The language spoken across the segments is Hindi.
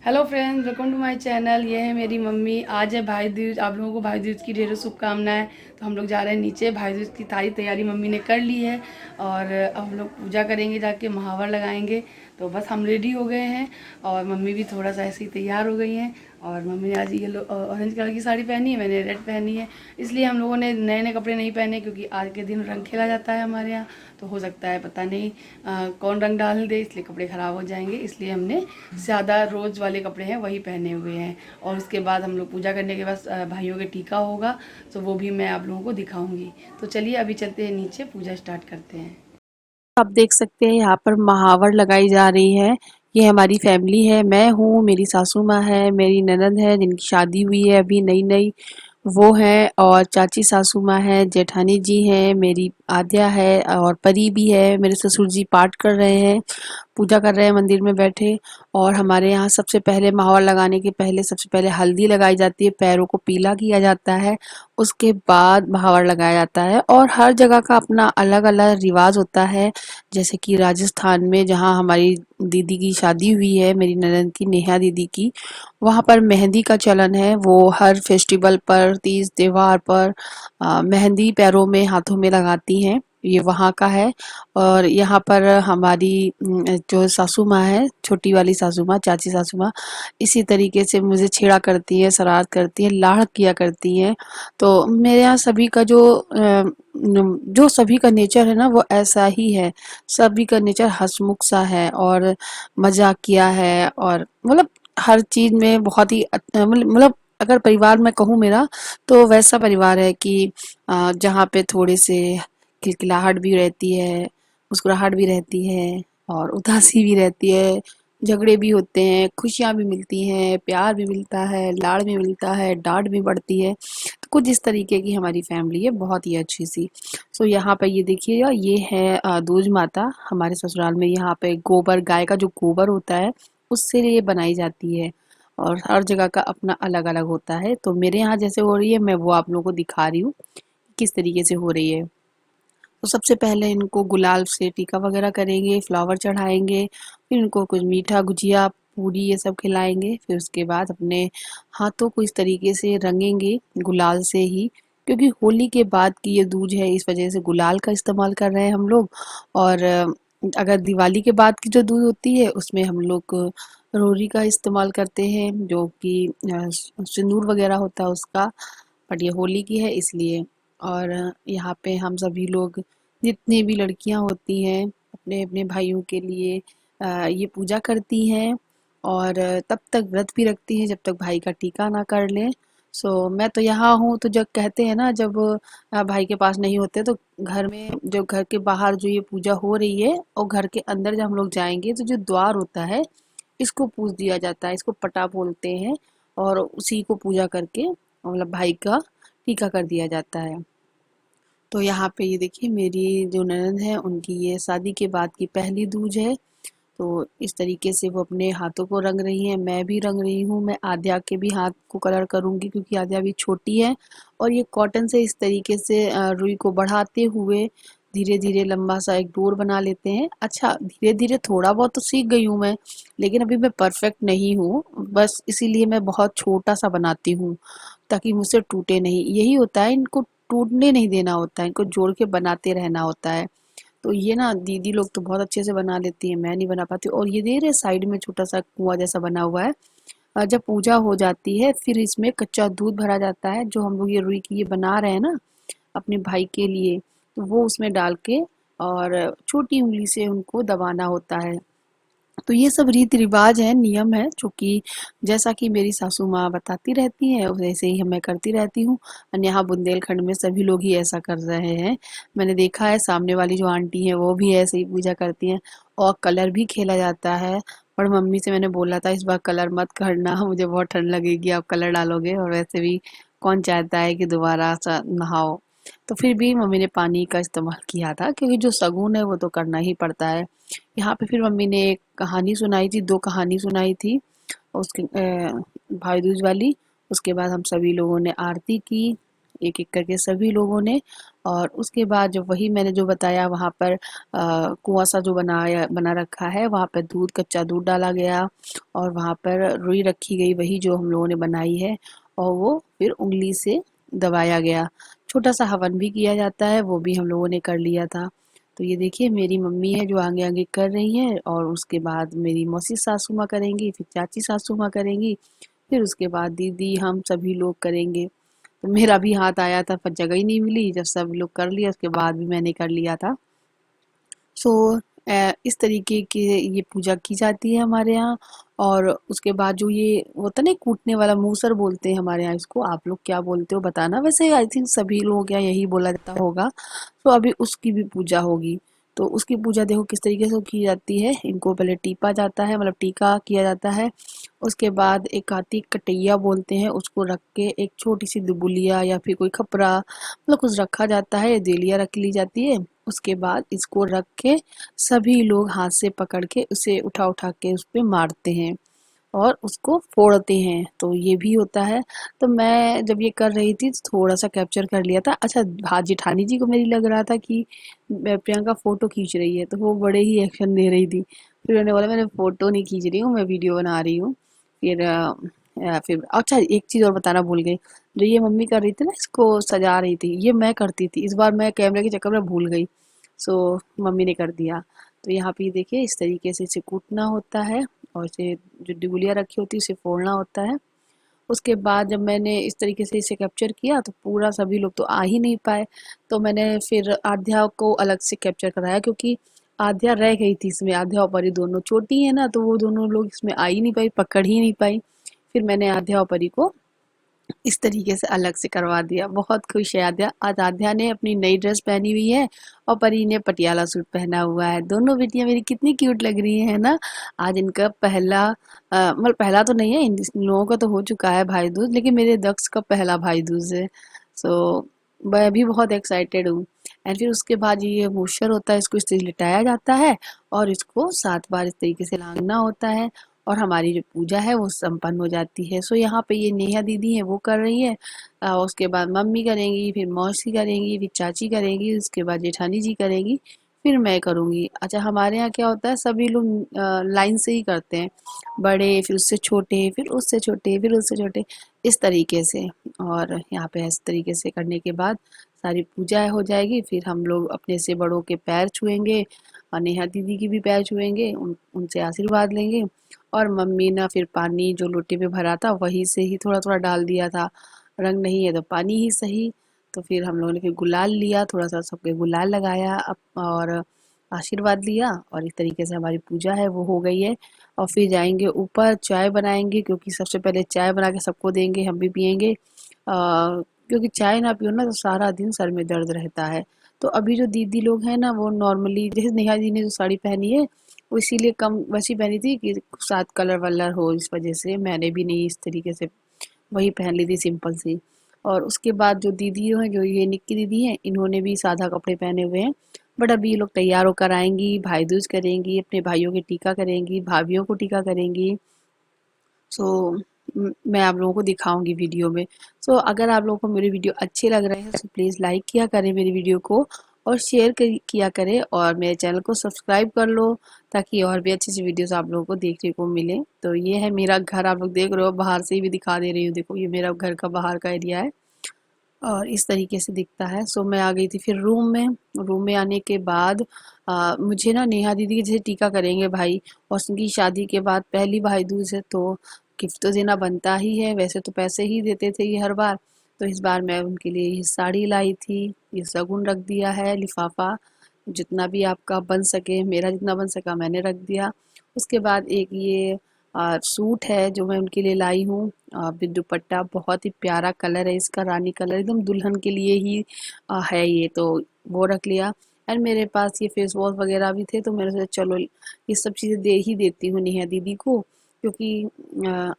Hello friends, welcome to my channel. ये है मेरी मम्मी। आज है भाई दूज। आप लोगों को भाई दूज की ढेरों शुभकामनाएं। तो हम लोग जा रहे हैं नीचे। भाई दूज की सारी तैयारी मम्मी ने कर ली है और अब हम लोग पूजा करेंगे, जाके महावर लगाएंगे। तो बस हम रेडी हो गए हैं और मम्मी भी थोड़ा सा ऐसे ही तैयार हो गई हैं। और मम्मी ने आज येलो ऑरेंज कलर की साड़ी पहनी है, मैंने रेड पहनी है। इसलिए हम लोगों ने नए नए कपड़े नहीं पहने, क्योंकि आज के दिन रंग खेला जाता है हमारे यहाँ। तो हो सकता है पता नहीं कौन रंग डाल दे, इसलिए कपड़े ख़राब हो जाएंगे। इसलिए हमने ज़्यादा रोज़ वाले कपड़े हैं वही पहने हुए हैं। और उसके बाद हम लोग पूजा करने के बाद भाइयों के टीका होगा, तो वो भी मैं आप लोगों को दिखाऊंगी। तो चलिए अभी चलते हैं नीचे, पूजा स्टार्ट करते हैं। आप देख सकते हैं यहाँ पर महावर लगाई जा रही है। ये हमारी फैमिली है। मैं हूँ, मेरी सासू माँ है, मेरी ननद है जिनकी शादी हुई है अभी नई नई, वो है, और चाची सासू माँ है, जेठानी जी हैं, मेरी आद्या है और परी भी है। मेरे ससुर जी पाठ कर रहे हैं, पूजा कर रहे हैं मंदिर में बैठे। और हमारे यहाँ सबसे पहले महावर लगाने के पहले सबसे पहले हल्दी लगाई जाती है, पैरों को पीला किया जाता है, उसके बाद महावर लगाया जाता है। और हर जगह का अपना अलग अलग रिवाज होता है। जैसे कि राजस्थान में जहाँ हमारी दीदी की शादी हुई है, मेरी ननद की, नेहा दीदी की, वहाँ पर मेहंदी का चलन है। वो हर फेस्टिवल पर, तीज त्योहार पर मेहंदी पैरों में हाथों में लगाती हैं। ये वहाँ का है। और यहाँ पर हमारी जो सासू माँ है, छोटी वाली सासू माँ, चाची सासू माँ, इसी तरीके से मुझे छेड़ा करती है, शरारत करती है, लाड़ किया करती हैं। तो मेरे यहाँ सभी का जो सभी का नेचर है ना, वो ऐसा ही है। सभी का नेचर हंसमुख सा है और मजाकिया है, और मतलब हर चीज में बहुत ही मतलब अगर परिवार में कहूँ मेरा, तो वैसा परिवार है कि जहाँ पे थोड़े से खिलखिलाहट भी रहती है, मुस्कुराहट भी रहती है, और उदासी भी रहती है, झगड़े भी होते हैं, खुशियाँ भी मिलती हैं, प्यार भी मिलता है, लाड़ भी मिलता है, डांट भी पड़ती है। तो कुछ इस तरीके की हमारी फैमिली है, बहुत ही अच्छी सी। सो यहाँ पे ये देखिएगा, ये है दूज माता हमारे ससुराल में। यहाँ पे गोबर, गाय का जो गोबर होता है, उससे ये बनाई जाती है। और हर जगह का अपना अलग अलग होता है। तो मेरे यहाँ जैसे हो रही है, मैं वो आप लोगों को दिखा रही हूँ किस तरीके से हो रही है। तो सबसे पहले इनको गुलाल से टीका वगैरह करेंगे, फ्लावर चढ़ाएंगे, फिर इनको कुछ मीठा, गुजिया, पूरी ये सब खिलाएंगे। फिर उसके बाद अपने हाथों को इस तरीके से रंगेंगे गुलाल से ही, क्योंकि होली के बाद की ये दूज है, इस वजह से गुलाल का इस्तेमाल कर रहे हैं हम लोग। और अगर दिवाली के बाद की जो दूज होती है, उसमें हम लोग रोरी का इस्तेमाल करते हैं, जो कि सिंदूर वगैरह होता है उसका। बट ये होली की है इसलिए। और यहाँ पे हम सभी लोग, जितनी भी लड़कियां होती हैं, अपने अपने भाइयों के लिए ये पूजा करती हैं। और तब तक व्रत भी रखती हैं जब तक भाई का टीका ना कर लें। सो मैं तो यहाँ हूँ, तो जब कहते हैं ना, जब भाई के पास नहीं होते, तो घर में, जो घर के बाहर जो ये पूजा हो रही है, और घर के अंदर जब हम लोग जाएंगे, तो जो द्वार होता है, इसको पूज दिया जाता है, इसको पटा बोलते हैं। और उसी को पूजा करके मतलब भाई का टीका कर दिया जाता है। तो यहाँ पे ये देखिए, मेरी जो ननद है, उनकी ये शादी के बाद की पहली दूज है। तो इस तरीके से वो अपने हाथों को रंग रही हैं, मैं भी रंग रही हूँ। मैं आद्या के भी हाथ को कलर करूंगी, क्योंकि आद्या भी छोटी है। और ये कॉटन से इस तरीके से रुई को बढ़ाते हुए धीरे धीरे लंबा सा एक डोर बना लेते हैं। अच्छा, धीरे धीरे थोड़ा बहुत तो सीख गई हूँ मैं, लेकिन अभी मैं परफेक्ट नहीं हूँ। बस इसीलिए मैं बहुत छोटा सा बनाती हूँ, ताकि मुझसे टूटे नहीं। यही होता है, इनको टूटने नहीं देना होता है, इनको जोड़ के बनाते रहना होता है। तो ये ना, दीदी लोग तो बहुत अच्छे से बना लेती हैं, मैं नहीं बना पाती। और ये देख रहे साइड में छोटा सा कुआं जैसा बना हुआ है। जब पूजा हो जाती है, फिर इसमें कच्चा दूध भरा जाता है, जो हम लोग ये रुई की ये बना रहे हैं ना अपने भाई के लिए, तो वो उसमें डाल के और छोटी उंगली से उनको दबाना होता है। तो ये सब रीति रिवाज है, नियम है, जो कि जैसा कि मेरी सासू माँ बताती रहती है, वैसे ही मैं करती रहती हूँ। और यहाँ बुंदेलखंड में सभी लोग ही ऐसा कर रहे हैं। मैंने देखा है, सामने वाली जो आंटी है, वो भी ऐसे ही पूजा करती हैं। और कलर भी खेला जाता है। पर मम्मी से मैंने बोला था, इस बार कलर मत करना, मुझे बहुत ठंड लगेगी आप कलर डालोगे, और वैसे भी कौन चाहता है कि दोबारा सा नहाओ। तो फिर भी मम्मी ने पानी का इस्तेमाल किया था, क्योंकि जो शगुन है वो तो करना ही पड़ता है। यहाँ पे फिर मम्मी ने एक कहानी सुनाई थी, 2 कहानी सुनाई थी उसके भाई दूज वाली। उसके बाद हम सभी लोगों ने आरती की, एक एक करके सभी लोगों ने। और उसके बाद जब वही मैंने जो बताया वहाँ पर कुआं सा जो बना रखा है, वहाँ पर दूध, कच्चा दूध डाला गया और वहाँ पर रुई रखी गई, वही जो हम लोगों ने बनाई है, और वो फिर उंगली से दबाया गया। छोटा सा हवन भी किया जाता है, वो भी हम लोगों ने कर लिया था। तो ये देखिए मेरी मम्मी है जो आगे आगे कर रही है, और उसके बाद मेरी मौसी सासू माँ करेंगी, फिर चाची सासू माँ करेंगी, फिर उसके बाद दीदी, हम सभी लोग करेंगे। तो मेरा भी हाथ आया था पर जगह ही नहीं मिली, जब सब लोग कर लिया उसके बाद भी मैंने कर लिया था। सो इस तरीके की ये पूजा की जाती है हमारे यहाँ। और उसके बाद जो ये होता है ना कूटने वाला, मूसर बोलते हैं हमारे यहाँ इसको, आप लोग क्या बोलते हो बताना। वैसे आई थिंक सभी लोग यहाँ यही बोला जाता होगा। तो अभी उसकी भी पूजा होगी। तो उसकी पूजा देखो किस तरीके से की जाती है। इनको पहले टीपा जाता है, मतलब टीका किया जाता है। उसके बाद एक आती कटैया बोलते हैं, उसको रख के एक छोटी सी दुबुलिया या फिर कोई खपरा, मतलब कुछ रखा जाता है, देलिया रख ली जाती है। उसके बाद इसको रख के सभी लोग हाथ से पकड़ के उसे उठा उठा के उस पे मारते हैं और उसको फोड़ते हैं। तो ये भी होता है। तो मैं जब ये कर रही थी तो थोड़ा सा कैप्चर कर लिया था। अच्छा, हाँ, जेठानी जी को मेरी लग रहा था कि प्रियंका फोटो खींच रही है, तो वो बड़े ही एक्शन दे रही थी। फिर मैंने बोला मैंने फोटो नहीं खींच रही हूँ, मैं वीडियो बना रही हूँ। फिर अच्छा, एक चीज़ और बताना भूल गई। जो ये मम्मी कर रही थी ना, इसको सजा रही थी, ये मैं करती थी। इस बार मैं कैमरे के चक्कर में भूल गई, सो मम्मी ने कर दिया। तो यहाँ पे देखिए इस तरीके से इसे कूटना होता है और इसे जो डिगुलिया रखी होती है उसे फोड़ना होता है। उसके बाद जब मैंने इस तरीके से इसे कैप्चर किया तो पूरा सभी लोग तो आ ही नहीं पाए। तो मैंने फिर आध्या को अलग से कैप्चर कराया, क्योंकि आध्या रह गई थी इसमें। आध्या और परी दोनों छोटी है ना, तो वो दोनों लोग इसमें आ ही नहीं पाई, पकड़ ही नहीं पाई। फिर मैंने आध्या और परी को इस तरीके से अलग से करवा दिया। बहुत खुश है आध्या। आज आध्या ने अपनी नई ड्रेस पहनी हुई है और परी ने पटियाला सूट पहना हुआ है। दोनों बेटियां मेरी कितनी क्यूट लग रही है ना। आज इनका पहला मतलब पहला तो नहीं है, इन लोगों का तो हो चुका है भाई दूज, लेकिन मेरे दक्ष का पहला भाई दूज है। सो मैं भी बहुत एक्साइटेड हूँ। एंड फिर उसके बाद ये मूशर होता है, इसको इस तरीके लिटाया जाता है और इसको 7 बार इस तरीके से लांघना होता है और हमारी जो पूजा है वो संपन्न हो जाती है। सो यहाँ पे ये नेहा दीदी है वो कर रही है। उसके बाद मम्मी करेंगी, फिर मौसी करेंगी, फिर चाची करेंगी, उसके बाद जेठानी जी करेंगी, फिर मैं करूँगी। अच्छा, हमारे यहाँ क्या होता है, सभी लोग लाइन से ही करते हैं। बड़े, फिर उससे छोटे, फिर उससे छोटे, फिर उससे छोटे, इस तरीके से। और यहाँ पे इस तरीके से करने के बाद सारी पूजा हो जाएगी। फिर हम लोग अपने से बड़ों के पैर छुएंगे और नेहा दीदी की भी पैर छुएंगे, उनसे आशीर्वाद लेंगे। और मम्मी ने फिर पानी जो लोटे में भरा था वही से ही थोड़ा थोड़ा डाल दिया था। रंग नहीं है तो पानी ही सही। तो फिर हम लोगों ने फिर गुलाल लिया, थोड़ा सा सबके गुलाल लगाया और आशीर्वाद लिया। और इस तरीके से हमारी पूजा है वो हो गई है। और फिर जाएंगे ऊपर, चाय बनाएंगे, क्योंकि सबसे पहले चाय बना के सबको देंगे, हम भी पियेंगे। क्योंकि चाय ना पियो ना तो सारा दिन सर में दर्द रहता है। तो अभी जो दीदी लोग हैं ना वो नॉर्मली, जैसे नेहा जी ने जो साड़ी पहनी है वो इसीलिए कम वैसी पहनी थी कि साथ कलर वलर हो, इस वजह से मैंने भी नहीं इस तरीके से वही पहन ली थी, सिंपल सी। और उसके बाद जो दीदी हैं, जो ये निक्की दीदी हैं, इन्होंने भी सादा कपड़े पहने हुए हैं। बट अभी ये लोग तैयार होकर आएंगी, भाई दूज करेंगी, अपने भाइयों के टीका करेंगी, भाभीियों को टीका करेंगी। सो मैं आप लोगों को दिखाऊंगी वीडियो में। सो अगर आप लोगों को मेरे वीडियो अच्छे लग रहे हैं तो प्लीज़ लाइक किया करें मेरी वीडियो को, और शेयर किया करें, और मेरे चैनल को सब्सक्राइब कर लो ताकि और भी अच्छी अच्छी वीडियोस आप लोगों को देखने को मिले। तो ये है मेरा घर, आप लोग देख रहे हो, बाहर से ही भी दिखा दे रही हूँ। देखो ये मेरा घर का बाहर का एरिया है और इस तरीके से दिखता है। सो मैं आ गई थी फिर रूम में। रूम में आने के बाद मुझे ना नेहा दीदी के जैसे टीका करेंगे भाई, और उनकी शादी के बाद पहली भाई दूज है तो गिफ्ट तो देना बनता ही है। वैसे तो पैसे ही देते थे ये हर बार, तो इस बार मैं उनके लिए ये साड़ी लाई थी, ये शगुन रख दिया है, लिफाफा जितना भी आपका बन सके, मेरा जितना बन सका मैंने रख दिया। उसके बाद एक ये सूट है जो मैं उनके लिए लाई हूँ, विद दुपट्टा, बहुत ही प्यारा कलर है इसका, रानी कलर, एकदम दुल्हन के लिए ही है ये, तो वो रख लिया। एंड मेरे पास ये फेस वॉश वगैरह भी थे, तो मैंने सोचा चलो ये सब चीज़ें दे ही देती हूँ नेहा दीदी को, क्योंकि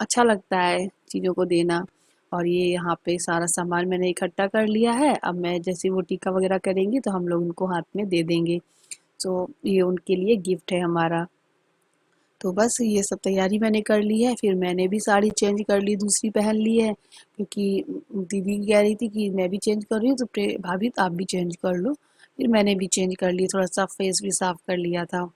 अच्छा लगता है चीज़ों को देना। और ये यहाँ पे सारा सामान मैंने इकट्ठा कर लिया है। अब मैं जैसे वो टीका वगैरह करेंगी तो हम लोग उनको हाथ में दे देंगे। तो ये उनके लिए गिफ्ट है हमारा। तो बस ये सब तैयारी मैंने कर ली है। फिर मैंने भी साड़ी चेंज कर ली, दूसरी पहन ली है, क्योंकि दीदी कह रही थी कि मैं भी चेंज कर रही हूँ तो भाभी तो आप भी चेंज कर लो। फिर मैंने भी चेंज कर ली, थोड़ा सा फेस भी साफ कर लिया था।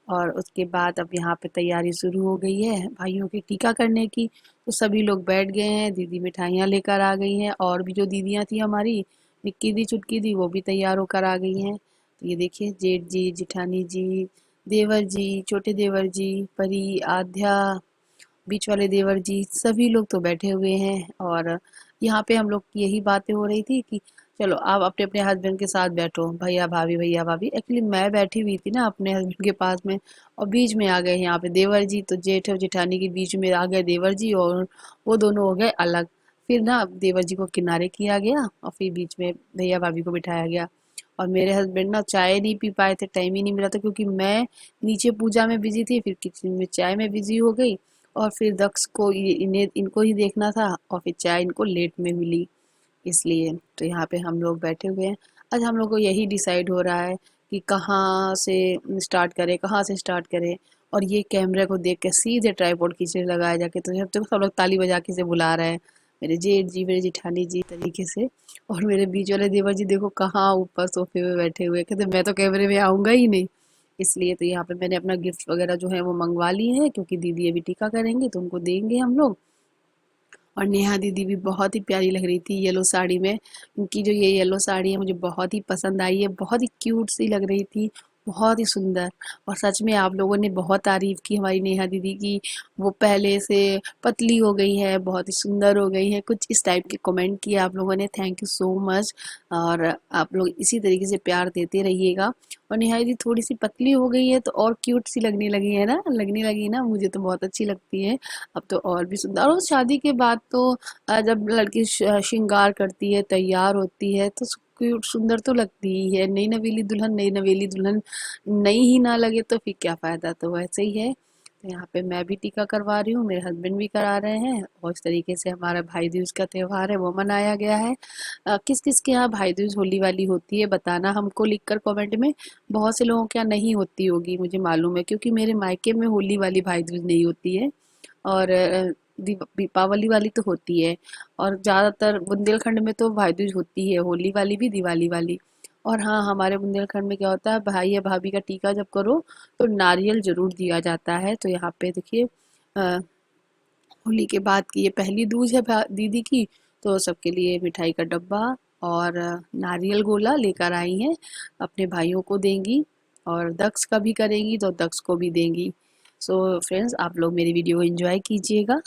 और उसके बाद अब यहाँ पे तैयारी शुरू हो गई है भाइयों की टीका करने की। तो सभी लोग बैठ गए हैं, दीदी मिठाइयाँ लेकर आ गई हैं, और भी जो दीदियाँ थी हमारी, निक्की दी चुटकी दी, वो भी तैयार होकर आ गई हैं। तो ये देखिए, जेठ जी, जिठानी जी, देवर जी, छोटे देवर जी, परी, आध्या, बीच वाले देवर जी, सभी लोग तो बैठे हुए हैं। और यहाँ पे हम लोग की यही बातें हो रही थी कि चलो आप अपने अपने हस्बैंड के साथ बैठो, भैया भाभी। एक्चुअली मैं बैठी हुई थी ना अपने हस्बैंड के पास में, और बीच में आ गए यहाँ पे देवर जी। तो जेठ और जेठानी के बीच में आ गए देवर जी, और वो दोनों हो गए अलग। फिर ना देवर जी को किनारे किया गया, और फिर बीच में भैया भाभी को बिठाया गया। और मेरे हस्बैंड ना चाय नहीं पी पाए थे, टाइम ही नहीं मिला था, क्योंकि मैं नीचे पूजा में बिजी थी, फिर किचन में चाय में बिजी हो गई। और फिर दक्ष को इन्हें इनको ही देखना था, और फिर चाय इनको लेट में मिली, इसलिए। तो यहाँ पे हम लोग बैठे हुए हैं। आज हम लोग को यही डिसाइड हो रहा है कि कहाँ से स्टार्ट करें, कहाँ से स्टार्ट करें। और ये कैमरे को देख के सीधे ट्राइपॉड खींचे लगाया जाके, तो जब तक सब लोग ताली बजा के से बुला रहे हैं, मेरे जेठ जी, मेरे जेठानी जी तरीके से। और मेरे बीच वाले देवर जी देखो कहाँ ऊपर सोफे में बैठे हुए, कहते मैं तो कैमरे में आऊंगा ही नहीं। इसलिए तो यहाँ पे मैंने अपना गिफ्ट वगैरह जो है वो मंगवा लिए हैं, क्योंकि दीदी अभी टीका करेंगे तो उनको देंगे हम लोग। और नेहा दीदी भी बहुत ही प्यारी लग रही थी येलो साड़ी में। उनकी जो ये येलो साड़ी है मुझे बहुत ही पसंद आई है, बहुत ही क्यूट सी लग रही थी, बहुत ही सुंदर। और सच में आप लोगों ने बहुत तारीफ की हमारी नेहा दीदी की, वो पहले से पतली हो गई है, बहुत ही सुंदर हो गई है, कुछ इस टाइप के कमेंट किए आप लोगों ने, थैंक यू सो मच। और आप लोग इसी तरीके से प्यार देते रहिएगा। और नेहा दीदी थोड़ी सी पतली हो गई है तो और क्यूट सी लगने लगी है ना, लगने लगी ना, मुझे तो बहुत अच्छी लगती है। अब तो और भी सुंदर। और शादी के बाद तो जब लड़की श्रृंगार करती है, तैयार होती है, तो क्यूट सुंदर तो लगती ही है। नई नवेली दुल्हन नई ही ना लगे तो फिर क्या फायदा। तो वैसे ही है। तो यहाँ पे मैं भी टीका करवा रही हूँ, मेरे हस्बैंड भी करा रहे हैं, और इस तरीके से हमारा भाई दूज का त्योहार है वो मनाया गया है। किस किस के यहाँ भाई दूज होली वाली होती है बताना हमको लिखकर कमेंट में। बहुत से लोगों के यहाँ नहीं होती होगी, मुझे मालूम है, क्योंकि मेरे मायके में होली वाली भाई दूज नहीं होती है। और दीपावली वाली तो होती है। और ज़्यादातर बुंदेलखंड में तो भाई दूज होती है, होली वाली भी, दिवाली वाली। और हाँ, हमारे बुंदेलखंड में क्या होता है, भाई या भाभी का टीका जब करो तो नारियल जरूर दिया जाता है। तो यहाँ पे देखिए, होली के बाद की ये पहली दूज है दीदी की, तो सबके लिए मिठाई का डब्बा और नारियल गोला लेकर आई हैं, अपने भाइयों को देंगी। और दक्ष का भी करेंगी तो दक्ष को भी देंगी। सो फ्रेंड्स, आप लोग मेरी वीडियो एंजॉय कीजिएगा।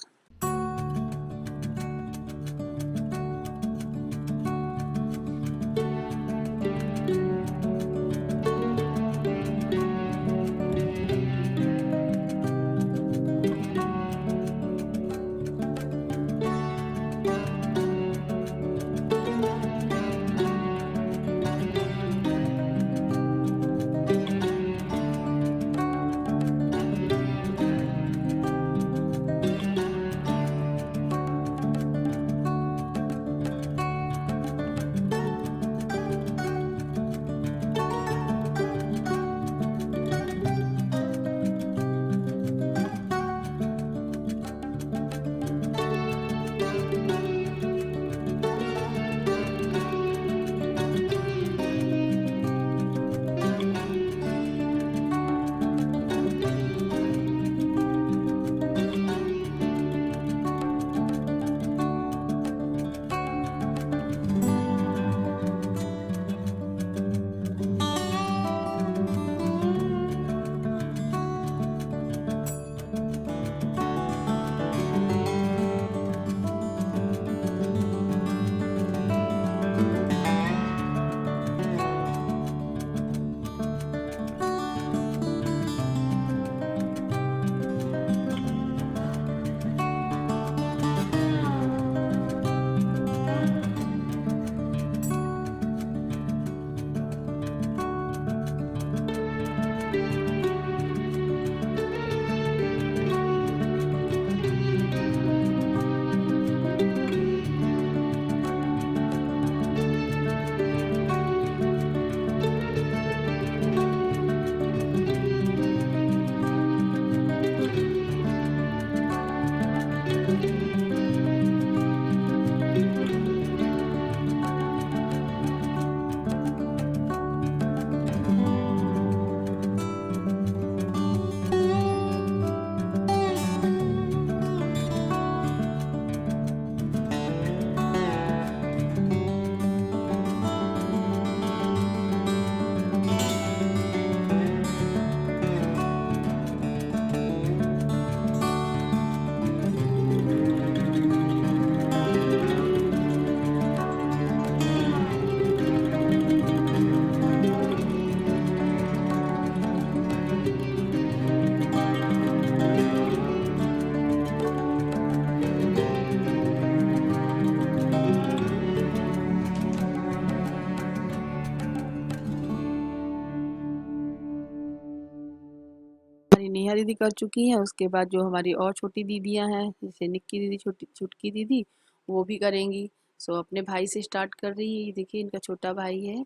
अपनी नेहा दीदी कर चुकी हैं, उसके बाद जो हमारी और छोटी दीदियां हैं जैसे निक्की दीदी, छोटी छुटकी दीदी, वो भी करेंगी। सो अपने भाई से स्टार्ट कर रही है। ये देखिए इनका छोटा भाई है,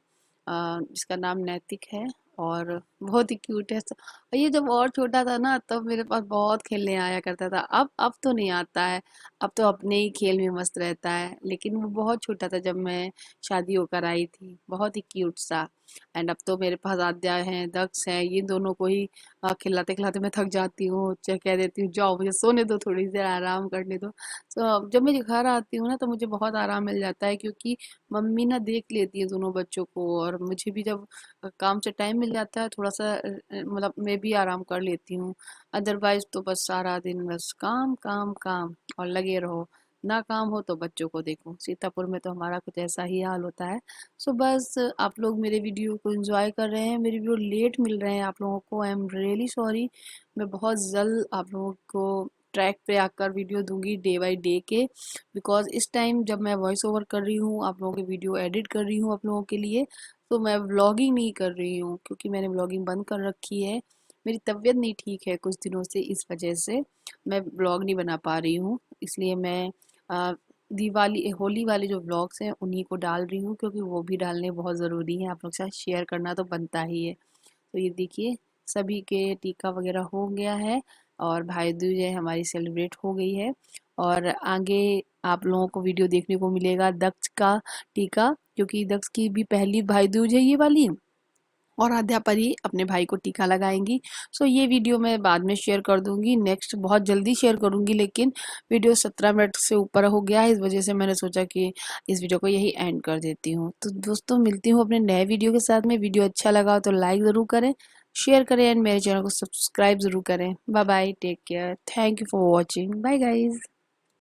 जिसका नाम नैतिक है और बहुत ही क्यूट है। और ये जब और छोटा था ना तब मेरे पास बहुत खेलने आया करता था। अब तो नहीं आता है, अब तो अपने ही खेल में मस्त रहता है। लेकिन वो बहुत छोटा था जब मैं शादी होकर आई थी, बहुत ही क्यूट सा। एंड अब तो मेरे पास आद्या हैं, दक्ष हैं, ये दोनों को ही खिलाते खिलाते मैं थक जाती हूँ। कह देती हूँ जाओ मुझे सोने दो, थोड़ी देर आराम करने दो। तो जब मैं घर आती हूँ ना तो मुझे बहुत आराम मिल जाता है, क्योंकि मम्मी ना देख लेती है दोनों बच्चों को, और मुझे भी जब काम से टाइम मिल जाता है थोड़ा सा मतलब मैं भी आराम कर लेती हूँ। अदरवाइज तो बस सारा दिन बस काम काम काम और लगे रहो, ना काम हो तो बच्चों को देखो। सीतापुर में तो हमारा कुछ ऐसा ही हाल होता है। सो बस आप लोग मेरे वीडियो को एंजॉय कर रहे हैं, मेरे वीडियो लेट मिल रहे हैं आप लोगों को, आई एम रियली सॉरी। मैं बहुत जल्द आप लोगों को ट्रैक पे आकर वीडियो दूंगी डे बाय डे के, बिकॉज इस टाइम जब मैं वॉइस ओवर कर रही हूँ, आप लोगों के वीडियो एडिट कर रही हूँ आप लोगों के लिए, तो मैं व्लॉगिंग नहीं कर रही हूँ, क्योंकि मैंने व्लॉगिंग बंद कर रखी है। मेरी तबीयत नहीं ठीक है कुछ दिनों से, इस वजह से मैं व्लॉग नहीं बना पा रही हूँ। इसलिए मैं अ, दिवाली होली वाले जो व्लॉग्स हैं उन्हीं को डाल रही हूँ, क्योंकि वो भी डालने बहुत ज़रूरी है, आप लोग के साथ शेयर करना तो बनता ही है। तो ये देखिए सभी के टीका वगैरह हो गया है और भाई दूज है हमारी सेलिब्रेट हो गई है। और आगे आप लोगों को वीडियो देखने को मिलेगा दक्ष का टीका, क्योंकि दक्ष की भी पहली भाई दूज है ये वाली, और आद्या पर ही अपने भाई को टीका लगाएंगी। सो ये वीडियो मैं बाद में शेयर कर दूंगी, नेक्स्ट बहुत जल्दी शेयर करूंगी, लेकिन वीडियो 17 मिनट से ऊपर हो गया है, इस वजह से मैंने सोचा कि इस वीडियो को यही एंड कर देती हूँ। तो दोस्तों मिलती हूँ अपने नए वीडियो के साथ में। वीडियो अच्छा लगा हो तो लाइक ज़रूर करें, शेयर करें एंड मेरे चैनल को सब्सक्राइब ज़रूर करें। Bye bye, take care, thank you for watching, bye guys.